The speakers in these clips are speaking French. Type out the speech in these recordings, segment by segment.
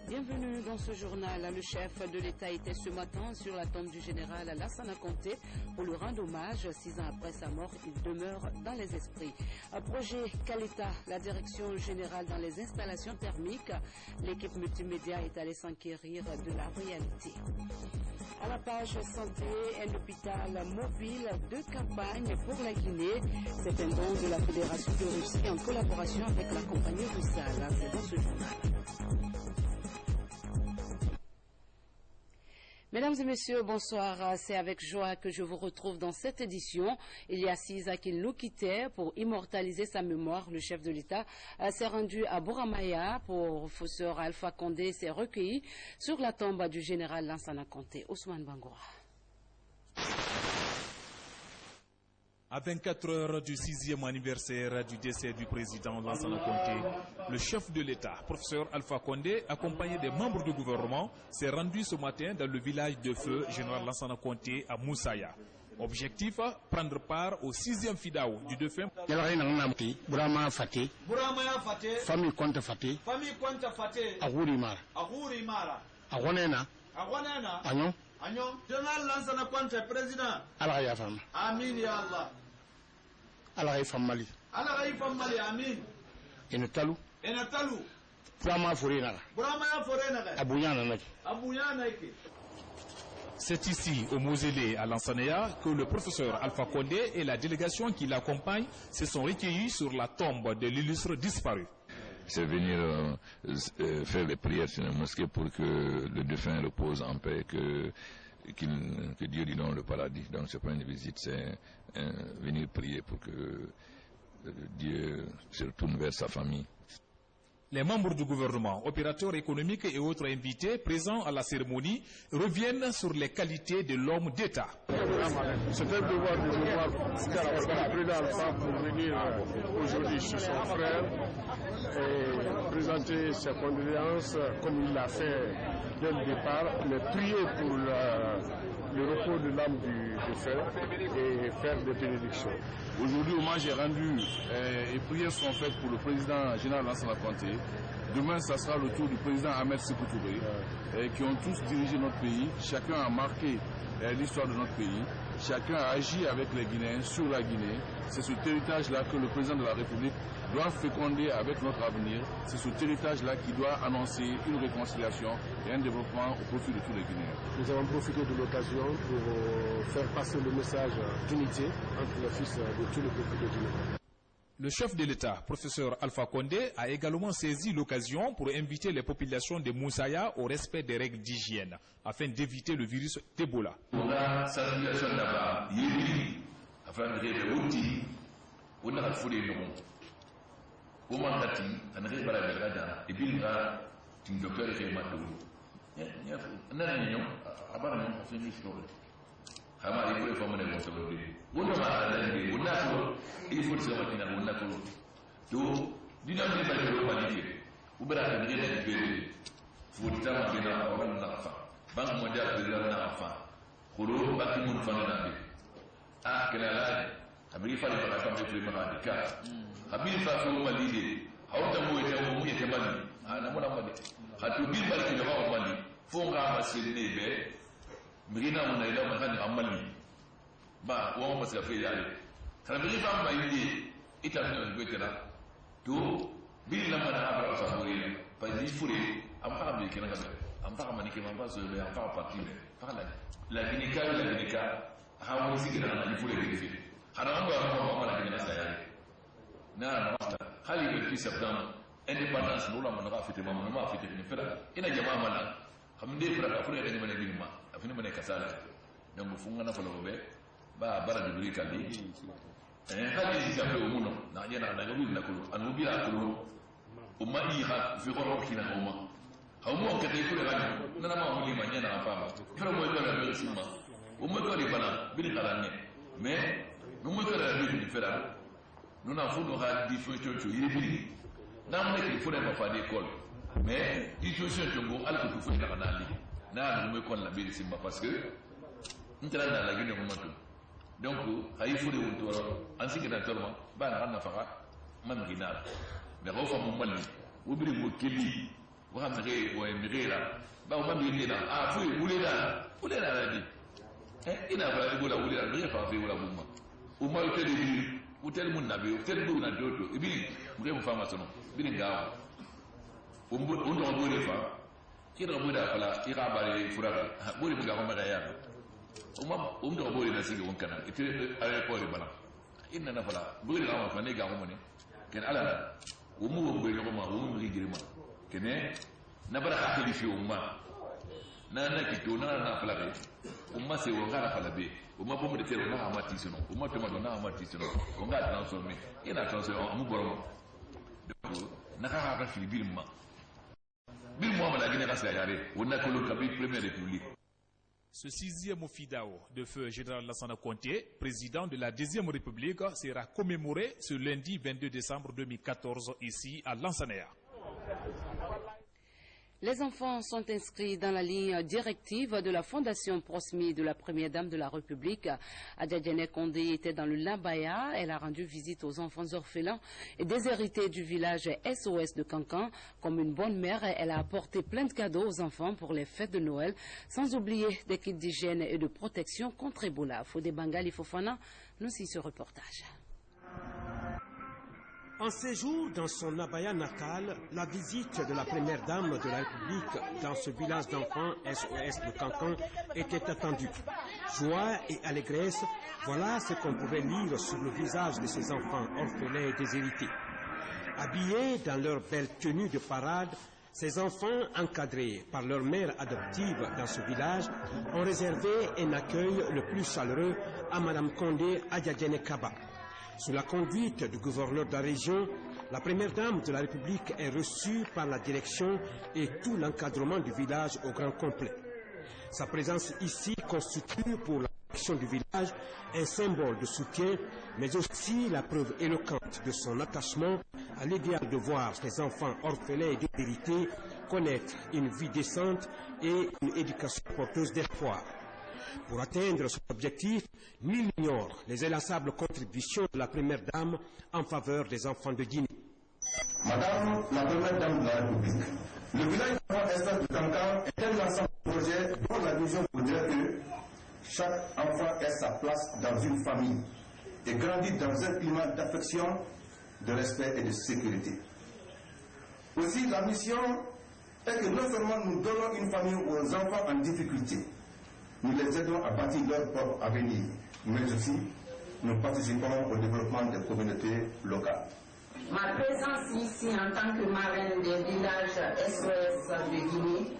Bienvenue dans ce journal. Le chef de l'État était ce matin sur la tombe du général Lansana Conté pour lui rendre hommage. 6 ans après sa mort, il demeure dans les esprits. Un projet Caleta, la direction générale dans les installations thermiques. L'équipe multimédia est allée s'enquérir de la réalité. À la page santé, un hôpital mobile de campagne pour la Guinée. C'est un don de la Fédération de Russie en collaboration avec la compagnie Russal. C'est dans ce journal. Mesdames et messieurs, bonsoir. C'est avec joie que je vous retrouve dans cette édition. Il y a 6 ans qu'il nous quittait pour immortaliser sa mémoire. Le chef de l'État s'est rendu à Bouramaya pour Fosseur Alpha Condé s'est recueilli sur la tombe du général Lansana Conté. Ousmane Bangoura. À 24 heures du 6e anniversaire du décès du président Lansana Conté, le chef de l'État, professeur Alpha Condé, accompagné des membres du gouvernement, s'est rendu ce matin dans le village de feu général Lansana Conté à Moussaya. Objectif, prendre part au 6e FIDAO du défunt. Burama Faté, famille Conte Faté, Agouri Mara, Agonena, Agnon, général Lansana Conté, président. Allah ya femme. Amin ya Allah. Allah ya femme Mali. Allah ya femme Mali, amin. Enetalu. Burama Forena. Abouyana Naki. C'est ici, au mausolée à Lansana, que le professeur Alpha Condé et la délégation qui l'accompagne se sont recueillis sur la tombe de l'illustre disparu. C'est venir faire les prières sur la mosquée pour que le défunt repose en paix, que Dieu lui donne le paradis. Donc c'est pas une visite, c'est venir prier pour que Dieu se retourne vers sa famille. Les membres du gouvernement, opérateurs économiques et autres invités présents à la cérémonie reviennent sur les qualités de l'homme d'État. C'est un devoir de mémoire le président Alpha pour venir aujourd'hui chez son frère et présenter ses condoléances comme il l'a fait dès le départ, mais prier pour le repos de l'âme du défunt et faire des bénédictions. Aujourd'hui, hommage est rendu et prières seront faites pour le président général Lansana Conté. Demain, ça sera le tour du président Ahmed Sékou Touré, qui ont tous dirigé notre pays. Chacun a marqué l'histoire de notre pays. Chacun a agi avec les Guinéens sur la Guinée. C'est cet héritage-là que le président de la République doit féconder avec notre avenir. C'est cet héritage-là qui doit annoncer une réconciliation et un développement au profit de tous les Guinéens. Nous avons profité de l'occasion pour faire passer le message d'unité entre les fils de tous les peuples de Guinée. Le chef de l'État, professeur Alpha Condé, a également saisi l'occasion pour inviter les populations de Moussaya au respect des règles d'hygiène afin d'éviter le virus d'Ebola. Hama il faut former les conservateurs. Vous ne m'avez pas il faut se mettre dans la cour. Donc, dynamique pas de l'humanité. Vous verrez que les pays, vous dites à ma bien avant la fin. Banque mondiale de la fin. Kuro baki mun fana nabi. Ah, que la abri fa le pas comme le maradi ka. Abri fa so malide. Hauta mo yete mali. Ah, na mona mali. Hatu bil bal ki ba mali. Fo nga masile be. Mirina mun ila mun hani amali ba wa masu gafe yare karbi fa ba yidi ita ne gwetela to bil na mana abra saburi fa ni fure am fa bi kenan ga am fa mani ke man ba so be am fa parti be fa la ginika ha mo sigira na ni fure ke fi hana an ba ma la ginika sayare na mata hali be fi sabdan independence lola man ga fite ma fite ni fera ina jama'a mana xam dee fara fu ne dañu mëne bi ma afini mëne kasala donc fu nga na fa lo be ba bara de duri kali hadi si sabe umuno na yena na gabi na kulu anu bila kulu umma yi ha fi goro kina umma hawo ka dai kula gani na ma mu liman yana fa ba fara mo ko da suma umma ko ri bana bil kalane mais nu mo ko da bi fera nuna fu no ha di fu to yiri bi na mo ne fu ne ba fa di kol mais situation jongo alko fu ne kana li na no me kon la bi simba parce que ntara na la gine ko donc ay furi won toro an sigi na toro ba na na faka man gina mais ko fa mo man wo bi mo keli wo xam ne wo mi rera ba o man bi na a fu wule da la di ina ba wula wule da ne fa fi wula bumma o ma te di hotel mun nabi hotel bu na dodo ibi mo mo fa ma sono bi ngawo o ndo mo le fa kira mo da fala ira ba le furaga bo le ga ko ma da ya o ndo mo le na sigi won kana ite ay ko le bana inna na fala bo le ga fa ne ga ko mo ne ken ala o mo bo le ko ma o mo ri girma kene na bara akili fi umma na kito na fala be umma se wo ngara fala be umma bo mo de tere na amati sino umma to ma do na amati sino ko nga transformer ina transformer amu borom donc na ka fi bilma ma la guinée rasta yare on a que le cabinet première république. Ce 6e Ofidao de feu général Lassana Conté, président de la 2e République, sera commémoré ce lundi 22 décembre 2014 ici à Lansana. Les enfants sont inscrits dans la ligne directive de la Fondation Prosmi de la Première Dame de la République. Adjadjane Kondé était dans le Labaya. Elle a rendu visite aux enfants orphelins et déshérités du village SOS de Cancan. Comme une bonne mère, elle a apporté plein de cadeaux aux enfants pour les fêtes de Noël, sans oublier des kits d'hygiène et de protection contre Ebola. Fodé Bangali Fofana nous suit ce reportage. En séjour dans son abaya natal, la visite de la première dame de la République dans ce village d'enfants SOS de Cancan était attendue. Joie et allégresse, voilà ce qu'on pouvait lire sur le visage de ces enfants orphelins et déshérités. Habillés dans leur belle tenue de parade, ces enfants, encadrés par leur mère adoptive dans ce village, ont réservé un accueil le plus chaleureux à Mme Kondé Adjadjane Kaba. Sous la conduite du gouverneur de la région, la première dame de la République est reçue par la direction et tout l'encadrement du village au grand complet. Sa présence ici constitue pour la direction du village un symbole de soutien, mais aussi la preuve éloquente de son attachement à l'idéal de voir les enfants orphelins et déshérités connaître une vie décente et une éducation porteuse d'espoir. Pour atteindre cet objectif, nul n'ignore les inlassables contributions de la première dame en faveur des enfants de Guinée. Madame la première dame de la République, le village d'enfants de Cancan est un ensemble de projets dont la vision voudrait que chaque enfant ait sa place dans une famille et grandisse dans un climat d'affection, de respect et de sécurité. Aussi, la mission est que non seulement nous donnons une famille aux enfants en difficulté, nous les aidons à bâtir leur propre avenir, mais aussi nous participons au développement des communautés locales. Ma présence ici en tant que marraine des villages SOS de Guinée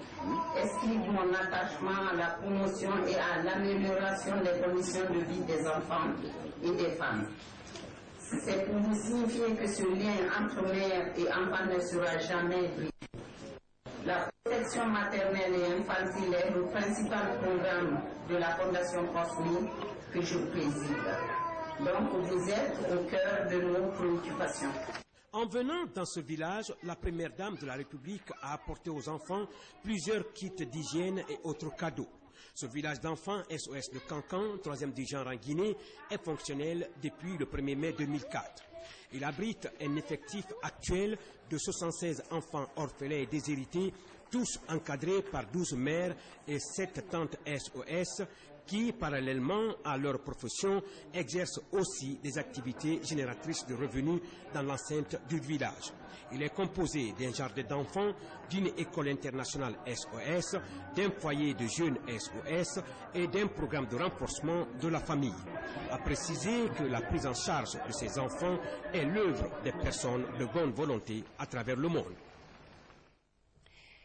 explique mon attachement à la promotion et à l'amélioration des conditions de vie des enfants et des femmes. C'est pour vous signifier que ce lien entre mère et enfant ne sera jamais brisé. La protection maternelle et infantile est le principal programme de la Fondation Prosmi que je préside. Donc vous êtes au cœur de nos préoccupations. En venant dans ce village, la première dame de la République a apporté aux enfants plusieurs kits d'hygiène et autres cadeaux. Ce village d'enfants SOS de Cancan, 3e du genre en Guinée, est fonctionnel depuis le 1er mai 2004. Il abrite un effectif actuel de 76 enfants orphelins et déshérités, tous encadrés par 12 mères et 7 tantes SOS qui, parallèlement à leur profession, exercent aussi des activités génératrices de revenus dans l'enceinte du village. Il est composé d'un jardin d'enfants, d'une école internationale SOS, d'un foyer de jeunes SOS et d'un programme de renforcement de la famille. A préciser que la prise en charge de ces enfants est l'œuvre des personnes de bonne volonté à travers le monde.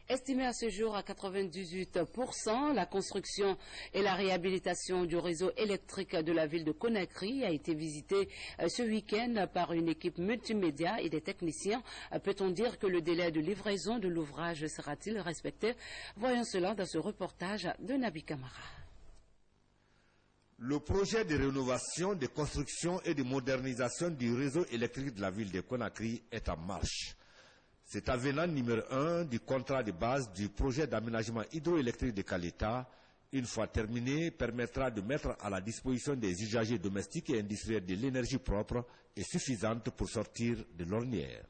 Estimé à ce jour à 98%, la construction et la réhabilitation du réseau électrique de la ville de Conakry a été visitée ce week-end par une équipe multimédia et des techniciens. Peut-on dire que le délai de livraison de l'ouvrage sera-t-il respecté? Voyons cela dans ce reportage de Nabi Kamara. Le projet de rénovation, de construction et de modernisation du réseau électrique de la ville de Conakry est en marche. Cet avenant numéro 1 du contrat de base du projet d'aménagement hydroélectrique de Kaleta, une fois terminé, permettra de mettre à la disposition des usagers domestiques et industriels de l'énergie propre et suffisante pour sortir de l'ornière.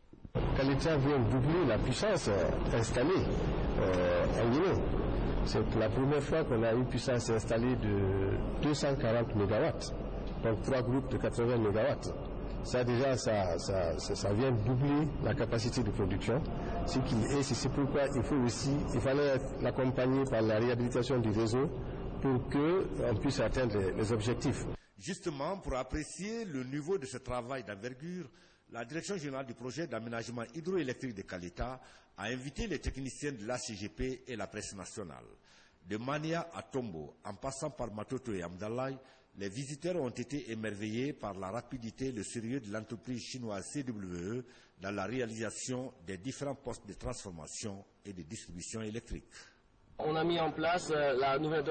Kaleta vient doubler la puissance installée en Guinée. C'est la première fois qu'on a une puissance installée de 240 MW, donc 3 groupes de 80 MW. Ça déjà, ça vient doubler la capacité de production. C'est pourquoi il fallait l'accompagner par la réhabilitation du réseau pour qu'on puisse atteindre les objectifs. Justement, pour apprécier le niveau de ce travail d'envergure, la Direction générale du projet d'aménagement hydroélectrique de Kaleta a invité les techniciens de l'ACGP et la presse nationale. De Mania à Tombo, en passant par Matoto et Amdalaï, les visiteurs ont été émerveillés par la rapidité et le sérieux de l'entreprise chinoise CWE dans la réalisation des différents postes de transformation et de distribution électrique. On a mis en place la nouvelle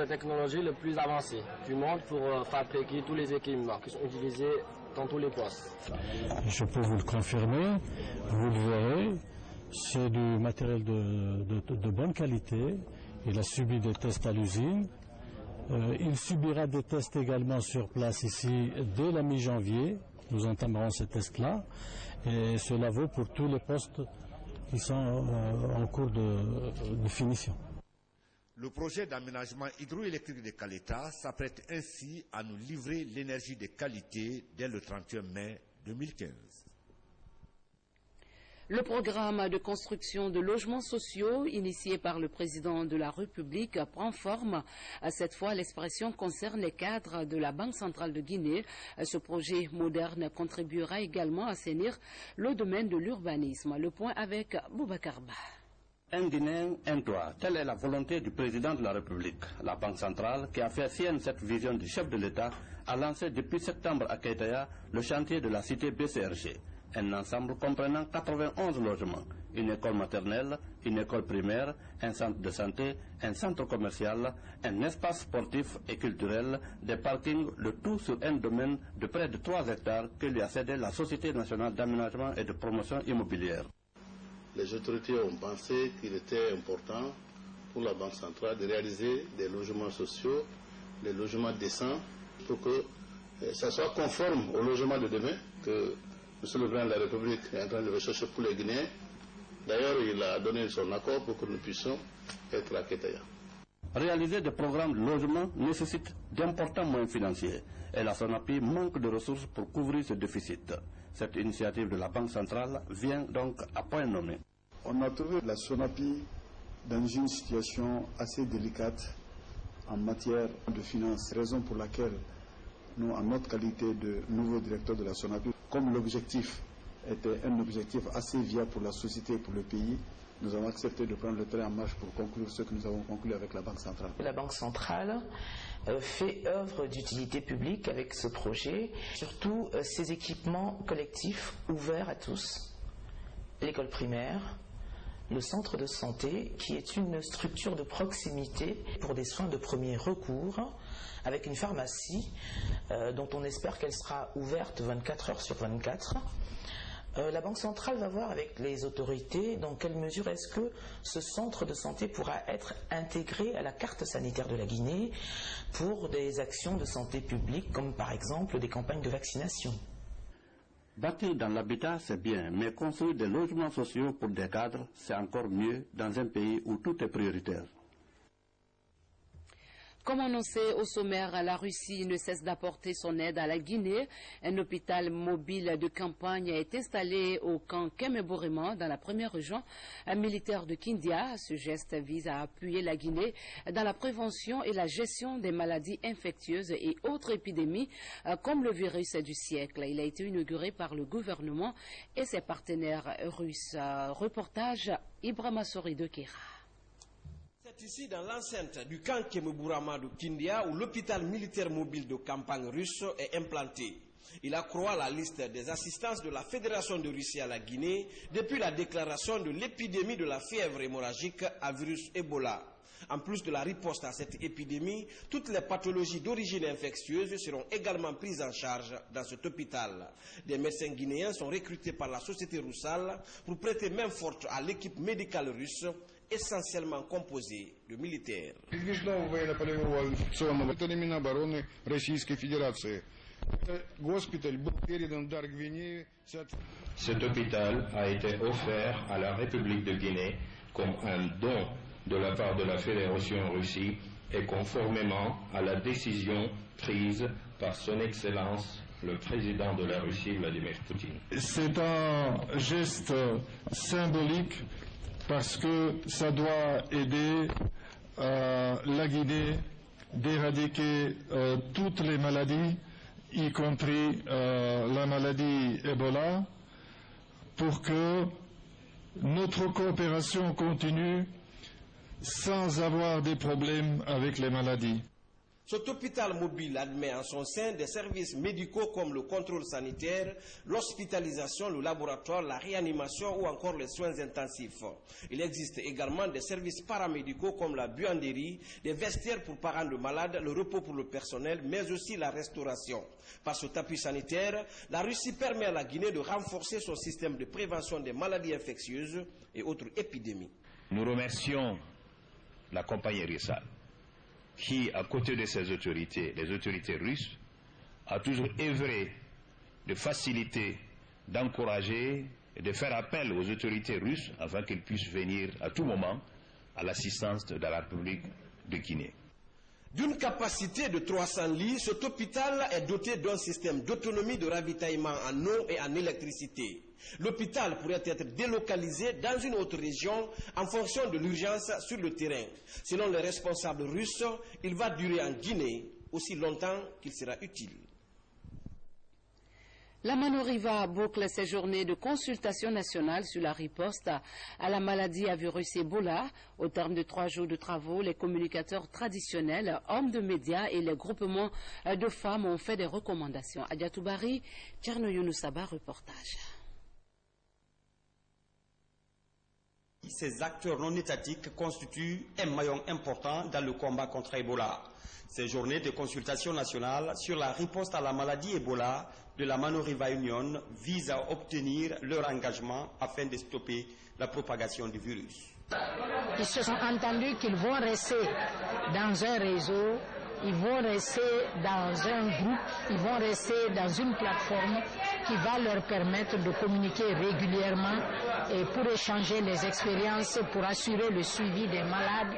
technologie la plus avancée du monde pour fabriquer tous les équipements qui sont utilisés dans tous les postes. Je peux vous le confirmer, vous le verrez, c'est du matériel de bonne qualité. Il a subi des tests à l'usine. Il subira des tests également sur place ici dès la mi-janvier. Nous entamerons ces tests-là. Et cela vaut pour tous les postes qui sont en cours de finition. Le projet d'aménagement hydroélectrique de Kaleta s'apprête ainsi à nous livrer l'énergie de qualité dès le 31 mai 2015. Le programme de construction de logements sociaux initié par le président de la République prend forme. Cette fois, l'expression concerne les cadres de la Banque centrale de Guinée. Ce projet moderne contribuera également à assainir le domaine de l'urbanisme. Le point avec Boubacar Ba. Un Guinéen, un toit. Telle est la volonté du président de la République. La Banque centrale, qui a fait sienne cette vision du chef de l'État, a lancé depuis septembre à Keitaya le chantier de la cité BCRG. Un ensemble comprenant 91 logements, une école maternelle, une école primaire, un centre de santé, un centre commercial, un espace sportif et culturel, des parkings, le tout sur un domaine de près de 3 hectares que lui a cédé la Société nationale d'aménagement et de promotion immobilière. Les autorités ont pensé qu'il était important pour la Banque centrale de réaliser des logements sociaux, des logements décents, pour que ça soit conforme au logement de demain que Monsieur le Président de la République est en train de rechercher pour les Guinéens. D'ailleurs, il a donné son accord pour que nous puissions être à Keitaya. Réaliser des programmes de logement nécessite d'importants moyens financiers et la SONAPI manque de ressources pour couvrir ce déficit. Cette initiative de la Banque centrale vient donc à point nommé. On a trouvé la SONAPI dans une situation assez délicate en matière de finances, raison pour laquelle nous, en notre qualité de nouveau directeur de la SONAPI, comme l'objectif était un objectif assez viable pour la société et pour le pays, nous avons accepté de prendre le train en marche pour conclure ce que nous avons conclu avec la Banque centrale. La Banque centrale fait œuvre d'utilité publique avec ce projet, surtout ces équipements collectifs ouverts à tous, l'école primaire, le centre de santé, qui est une structure de proximité pour des soins de premier recours, avec une pharmacie dont on espère qu'elle sera ouverte 24 heures sur 24. La Banque centrale va voir avec les autorités dans quelle mesure est-ce que ce centre de santé pourra être intégré à la carte sanitaire de la Guinée pour des actions de santé publique, comme par exemple des campagnes de vaccination. Bâtir dans l'habitat, c'est bien, mais construire des logements sociaux pour des cadres, c'est encore mieux dans un pays où tout est prioritaire. Comme annoncé au sommaire, la Russie ne cesse d'apporter son aide à la Guinée. Un hôpital mobile de campagne est installé au camp Kemeborima, dans la première région militaire de Kindia. Ce geste vise à appuyer la Guinée dans la prévention et la gestion des maladies infectieuses et autres épidémies comme le virus du siècle. Il a été inauguré par le gouvernement et ses partenaires russes. Reportage Ibrahima Sori de Kera. C'est ici dans l'enceinte du camp Kemeborima de Kindia où l'hôpital militaire mobile de campagne russe est implanté. Il accroît la liste des assistances de la Fédération de Russie à la Guinée depuis la déclaration de l'épidémie de la fièvre hémorragique à virus Ebola. En plus de la riposte à cette épidémie, toutes les pathologies d'origine infectieuse seront également prises en charge dans cet hôpital. Des médecins guinéens sont recrutés par la société Roussal pour prêter main forte à l'équipe médicale russe, essentiellement composée de militaires. Cet hôpital a été offert à la République de Guinée comme un don de la part de la Fédération Russie et conformément à la décision prise par son Excellence le président de la Russie, Vladimir Poutine. C'est un geste symbolique parce que ça doit aider la Guinée d'éradiquer toutes les maladies, y compris la maladie Ebola, pour que notre coopération continue sans avoir des problèmes avec les maladies. Cet hôpital mobile admet en son sein des services médicaux comme le contrôle sanitaire, l'hospitalisation, le laboratoire, la réanimation ou encore les soins intensifs. Il existe également des services paramédicaux comme la buanderie, des vestiaires pour parents de malades, le repos pour le personnel, mais aussi la restauration. Par cet appui sanitaire, la Russie permet à la Guinée de renforcer son système de prévention des maladies infectieuses et autres épidémies. Nous remercions la compagnie Roussal, qui, à côté de ses autorités, les autorités russes, a toujours œuvré de faciliter, d'encourager et de faire appel aux autorités russes afin qu'ils puissent venir à tout moment à l'assistance de la République de Guinée. D'une capacité de 300 lits, cet hôpital est doté d'un système d'autonomie de ravitaillement en eau et en électricité. L'hôpital pourrait être délocalisé dans une autre région en fonction de l'urgence sur le terrain. Selon les responsables russes, il va durer en Guinée aussi longtemps qu'il sera utile. La Manoriva boucle ses journées de consultation nationale sur la riposte à la maladie à virus Ebola. Au terme de 3 jours de travaux, les communicateurs traditionnels, hommes de médias et les groupements de femmes ont fait des recommandations. Adiatoubari, Tcherno Younoussaba, reportage. Ces acteurs non étatiques constituent un maillon important dans le combat contre Ebola. Ces journées de consultation nationale sur la riposte à la maladie Ebola de la Manoriva Union visent à obtenir leur engagement afin de stopper la propagation du virus. Ils se sont entendus qu'ils vont rester dans un réseau, ils vont rester dans un groupe, ils vont rester dans une plateforme qui va leur permettre de communiquer régulièrement et pour échanger les expériences, pour assurer le suivi des malades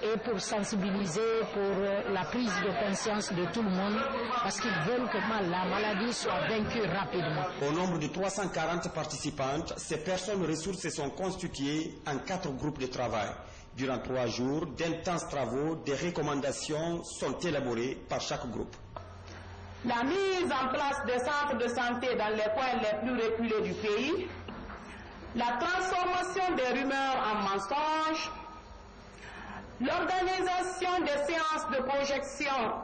et pour sensibiliser pour la prise de conscience de tout le monde parce qu'ils veulent que la maladie soit vaincue rapidement. Au nombre de 340 participantes, ces personnes ressources se sont constituées en 4 groupes de travail. Durant 3 jours, d'intenses travaux, des recommandations sont élaborées par chaque groupe. La mise en place des centres de santé dans les coins les plus reculés du pays, la transformation des rumeurs en mensonges, l'organisation des séances de projection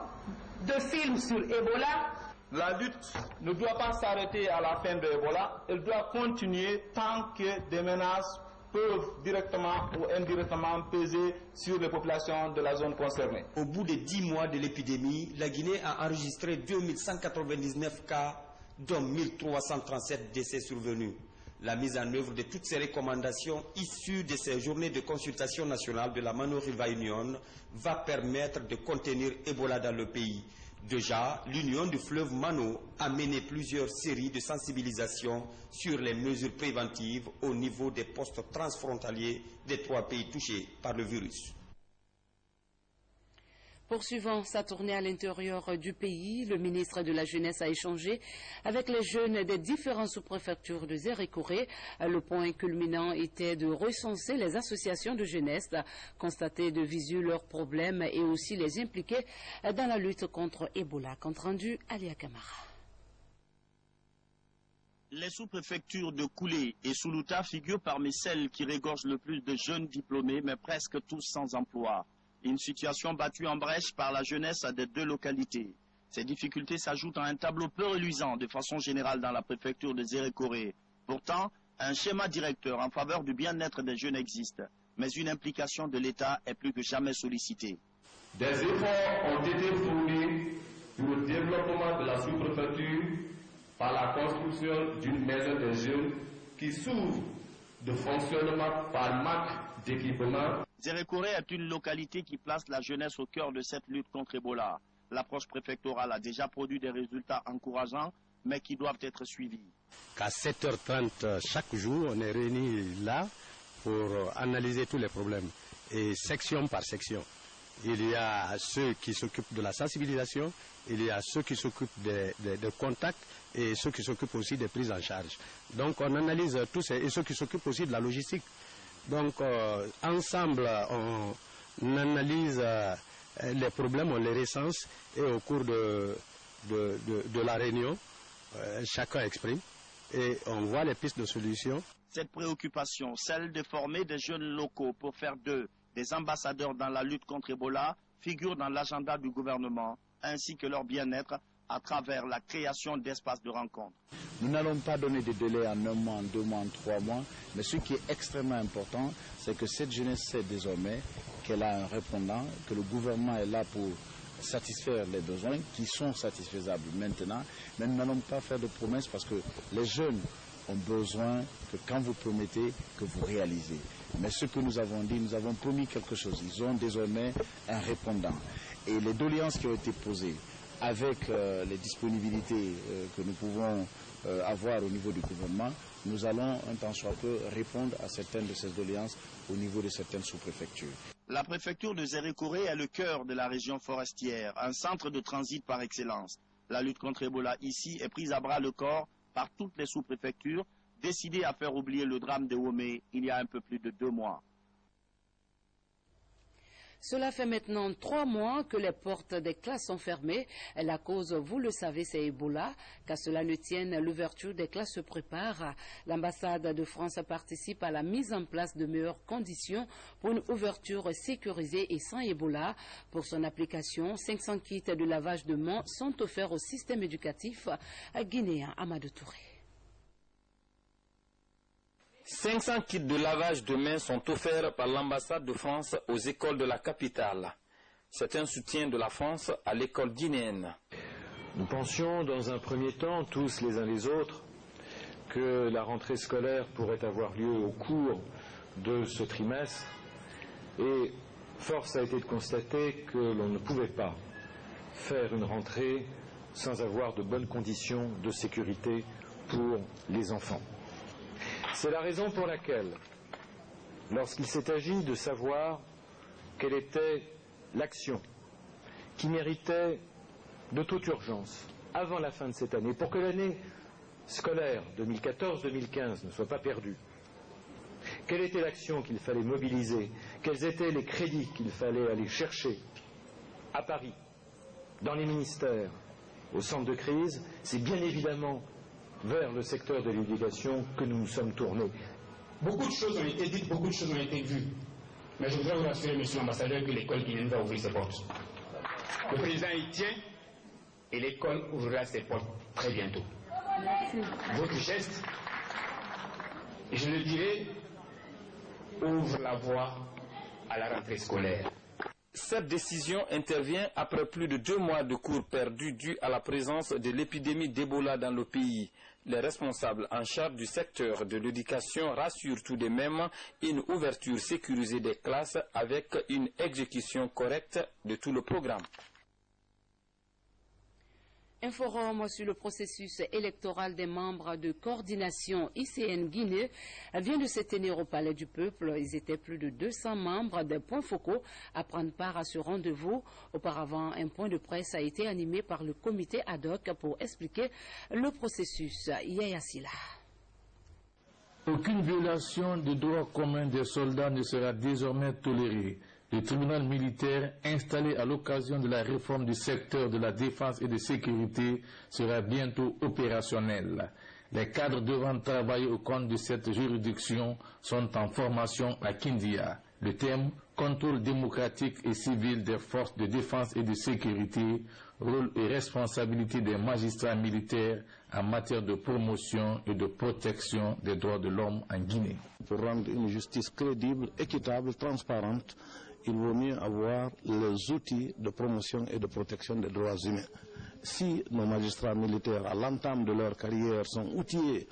de films sur Ebola. La lutte ne doit pas s'arrêter à la fin de Ebola, elle doit continuer tant que des menaces peuvent directement ou indirectement peser sur les populations de la zone concernée. Au bout de 10 mois de l'épidémie, la Guinée a enregistré 2199 cas, dont 1337 décès survenus. La mise en œuvre de toutes ces recommandations issues de ces journées de consultation nationale de la Manoriva Union va permettre de contenir Ebola dans le pays. Déjà, l'Union du fleuve Mano a mené plusieurs séries de sensibilisation sur les mesures préventives au niveau des postes transfrontaliers des 3 pays touchés par le virus. Poursuivant sa tournée à l'intérieur du pays, le ministre de la Jeunesse a échangé avec les jeunes des différentes sous-préfectures de Zérékoré. Le point culminant était de recenser les associations de jeunesse, constater de visu leurs problèmes et aussi les impliquer dans la lutte contre Ebola. Compte rendu, Alia Kamara. Les sous-préfectures de Koulé et Soulouta figurent parmi celles qui régorgent le plus de jeunes diplômés, mais presque tous sans emploi. Une situation battue en brèche par la jeunesse des 2 localités. Ces difficultés s'ajoutent à un tableau peu reluisant de façon générale dans la préfecture de Zérékoré. Pourtant, un schéma directeur en faveur du bien-être des jeunes existe, mais une implication de l'État est plus que jamais sollicitée. Des efforts ont été fournis pour le développement de la sous-préfecture par la construction d'une maison des jeunes qui s'ouvre de fonctionnement par manque d'équipement. Zérékoré est une localité qui place la jeunesse au cœur de cette lutte contre Ebola. L'approche préfectorale a déjà produit des résultats encourageants, mais qui doivent être suivis. Qu'à 7h30 chaque jour, on est réunis là pour analyser tous les problèmes, et section par section. Il y a ceux qui s'occupent de la sensibilisation, il y a ceux qui s'occupent des contacts et ceux qui s'occupent aussi des prises en charge. Donc on analyse tous ces, et ceux qui s'occupent aussi de la logistique. Donc ensemble, on analyse les problèmes, on les recense et au cours de la réunion, chacun exprime et on voit les pistes de solutions. Cette préoccupation, celle de former des jeunes locaux pour faire d'eux des ambassadeurs dans la lutte contre Ebola, figure dans l'agenda du gouvernement, ainsi que leur bien-être à travers la création d'espaces de rencontre. Nous n'allons pas donner des délais en 1 mois, en 2 mois, en 3 mois, mais ce qui est extrêmement important, c'est que cette jeunesse sait désormais qu'elle a un répondant, que le gouvernement est là pour satisfaire les besoins qui sont satisfaisables maintenant, mais nous n'allons pas faire de promesses parce que les jeunes ont besoin que quand vous promettez, que vous réalisez. Mais ce que nous avons dit, nous avons promis quelque chose. Ils ont désormais un répondant. Et les doléances qui ont été posées avec les disponibilités que nous pouvons avoir au niveau du gouvernement, nous allons, un temps soit peu, répondre à certaines de ces doléances au niveau de certaines sous-préfectures. La préfecture de Zérékoré est le cœur de la région forestière, un centre de transit par excellence. La lutte contre Ebola ici est prise à bras le corps par toutes les sous-préfectures, décidées à faire oublier le drame de Womé il y a un peu plus de 2 mois. Cela fait maintenant 3 mois que les portes des classes sont fermées. La cause, vous le savez, c'est Ebola. Qu'à cela ne tienne, l'ouverture des classes se prépare. L'ambassade de France participe à la mise en place de meilleures conditions pour une ouverture sécurisée et sans Ebola. Pour son application, 500 kits de lavage de mains sont offerts au système éducatif guinéen. Amadou Touré. 500 kits de lavage de mains sont offerts par l'ambassade de France aux écoles de la capitale. C'est un soutien de la France à l'école guinéenne. Nous pensions dans un premier temps, tous les uns les autres, que la rentrée scolaire pourrait avoir lieu au cours de ce trimestre. Et force a été de constater que l'on ne pouvait pas faire une rentrée sans avoir de bonnes conditions de sécurité pour les enfants. C'est la raison pour laquelle, lorsqu'il s'est agi de savoir quelle était l'action qui méritait de toute urgence avant la fin de cette année, pour que l'année scolaire 2014-2015 ne soit pas perdue, quelle était l'action qu'il fallait mobiliser, quels étaient les crédits qu'il fallait aller chercher à Paris, dans les ministères, au centre de crise, c'est bien évidemment vers le secteur de l'éducation que nous nous sommes tournés. Beaucoup de choses ont été dites, beaucoup de choses ont été vues. Mais je voudrais vous rassurer, monsieur l'ambassadeur, que l'école guinéenne va ouvrir ses portes. Le président y tient et l'école ouvrira ses portes très bientôt. Votre geste, et je le dirai, ouvre la voie à la rentrée scolaire. Cette décision intervient après plus de 2 mois de cours perdus dus à la présence de l'épidémie d'Ebola dans le pays. Les responsables en charge du secteur de l'éducation rassurent tout de même une ouverture sécurisée des classes avec une exécution correcte de tout le programme. Un forum sur le processus électoral des membres de coordination ICN Guinée vient de se tenir au Palais du Peuple. Ils étaient plus de 200 membres des points focaux à prendre part à ce rendez-vous. Auparavant, un point de presse a été animé par le comité ad hoc pour expliquer le processus. Yaya Silla. Aucune violation des droits communs des soldats ne sera désormais tolérée. Le tribunal militaire, installé à l'occasion de la réforme du secteur de la défense et de sécurité, sera bientôt opérationnel. Les cadres devant travailler au compte de cette juridiction sont en formation à Kindia. Le thème, contrôle démocratique et civil des forces de défense et de sécurité, rôle et responsabilité des magistrats militaires en matière de promotion et de protection des droits de l'homme en Guinée. Pour rendre une justice crédible, équitable, transparente, il vaut mieux avoir les outils de promotion et de protection des droits humains. Si nos magistrats militaires, à l'entame de leur carrière, sont outillés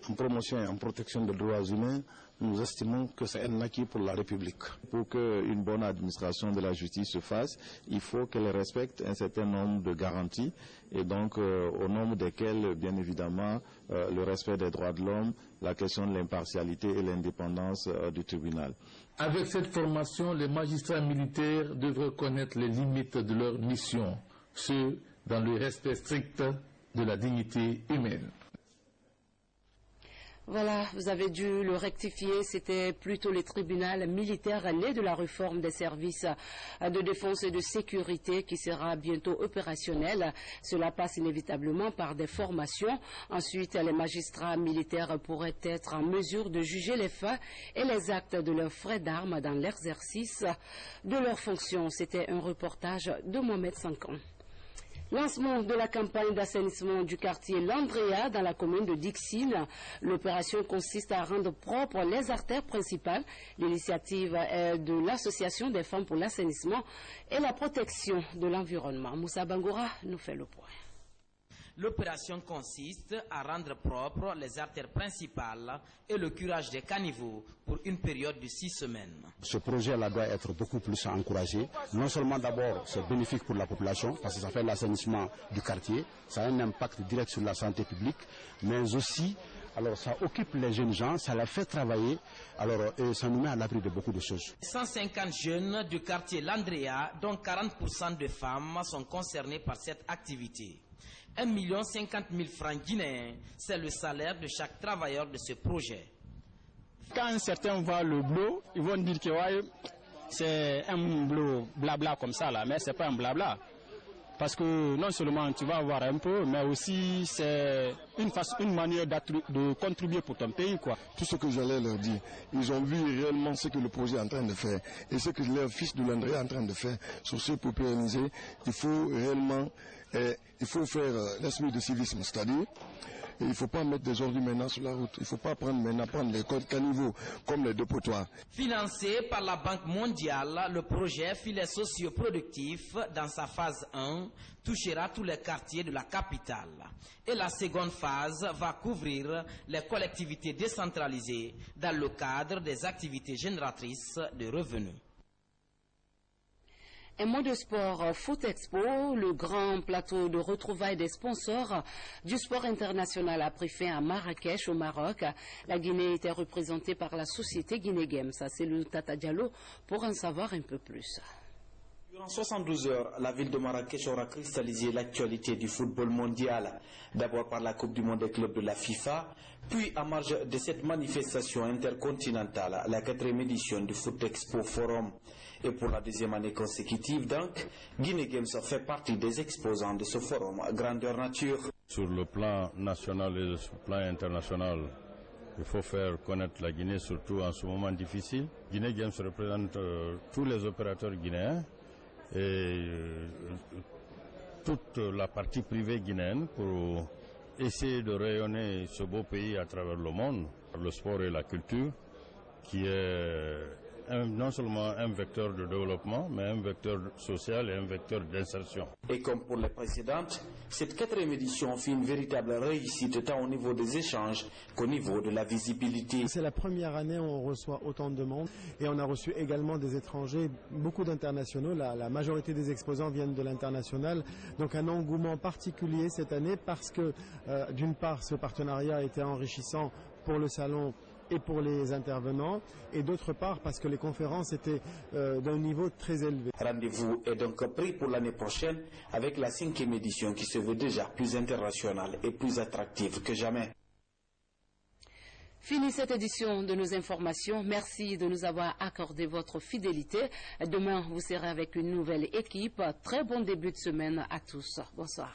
en promotion et en protection des droits humains, nous estimons que c'est un acquis pour la République. Pour qu'une bonne administration de la justice se fasse, il faut qu'elle respecte un certain nombre de garanties, et donc au nombre desquelles, bien évidemment, le respect des droits de l'homme, la question de l'impartialité et l'indépendance du tribunal. Avec cette formation, les magistrats militaires devraient connaître les limites de leur mission, ce dans le respect strict de la dignité humaine. Voilà, vous avez dû le rectifier, c'était plutôt le tribunal militaire né de la réforme des services de défense et de sécurité qui sera bientôt opérationnel. Cela passe inévitablement par des formations. Ensuite, les magistrats militaires pourraient être en mesure de juger les faits et les actes de leurs frères d'armes dans l'exercice de leurs fonctions. C'était un reportage de Mohamed Sankan. Lancement de la campagne d'assainissement du quartier Landrea dans la commune de Dixine. L'opération consiste à rendre propres les artères principales. L'initiative est de l'Association des femmes pour l'assainissement et la protection de l'environnement. Moussa Bangoura nous fait le point. L'opération consiste à rendre propres les artères principales et le curage des caniveaux pour une période de 6 semaines. Ce projet-là doit être beaucoup plus encouragé. Non seulement d'abord c'est bénéfique pour la population parce que ça fait l'assainissement du quartier, ça a un impact direct sur la santé publique, mais aussi alors ça occupe les jeunes gens, ça les fait travailler, alors et ça nous met à l'abri de beaucoup de choses. 150 jeunes du quartier Landrea, dont 40% de femmes, sont concernés par cette activité. 1 50 000 francs guinéens, c'est le salaire de chaque travailleur de ce projet. Quand certains voient le boulot, ils vont dire que ouais, c'est un boulot blabla comme ça, là, mais ce n'est pas un blabla. Parce que non seulement tu vas avoir un peu, mais aussi c'est une manière de contribuer pour ton pays, quoi. Tout ce que j'allais leur dire, ils ont vu réellement ce que le projet est en train de faire et ce que leur fils de Landrea est en train de faire sur ce pour pérenniser. Il faut réellement, il faut faire l'esprit de civisme, c'est-à-dire il ne faut pas mettre des ordures maintenant sur la route. Il ne faut pas prendre les caniveaux comme les dépotoirs. Financé par la Banque mondiale, le projet filet socio-productif dans sa phase 1 touchera tous les quartiers de la capitale. Et la seconde phase va couvrir les collectivités décentralisées dans le cadre des activités génératrices de revenus. Un mot de sport, Foot Expo, le grand plateau de retrouvailles des sponsors du sport international a pris fin à Marrakech au Maroc. La Guinée était représentée par la société Guinée Games. C'est le Tata Diallo pour en savoir un peu plus. Durant 72 heures, la ville de Marrakech aura cristallisé l'actualité du football mondial. D'abord par la Coupe du monde des clubs de la FIFA, puis à marge de cette manifestation intercontinentale, la 4e édition du Foot Expo Forum. Et pour la 2e année consécutive, donc, Guinée Games fait partie des exposants de ce forum grandeur nature. Sur le plan national et sur le plan international, il faut faire connaître la Guinée, surtout en ce moment difficile. Guinée Games représente tous les opérateurs guinéens et toute la partie privée guinéenne pour essayer de rayonner ce beau pays à travers le monde, le sport et la culture, qui est non seulement un vecteur de développement, mais un vecteur social et un vecteur d'insertion. Et comme pour les précédentes, cette 4e édition fut une véritable réussite tant au niveau des échanges qu'au niveau de la visibilité. C'est la première année où on reçoit autant de monde et on a reçu également des étrangers, beaucoup d'internationaux. La majorité des exposants viennent de l'international. Donc un engouement particulier cette année parce que d'une part ce partenariat a été enrichissant pour le salon et pour les intervenants, et d'autre part parce que les conférences étaient d'un niveau très élevé. Rendez-vous est donc pris pour l'année prochaine avec la 5e édition qui se veut déjà plus internationale et plus attractive que jamais. Fini cette édition de nos informations. Merci de nous avoir accordé votre fidélité. Demain, vous serez avec une nouvelle équipe. Très bon début de semaine à tous. Bonsoir.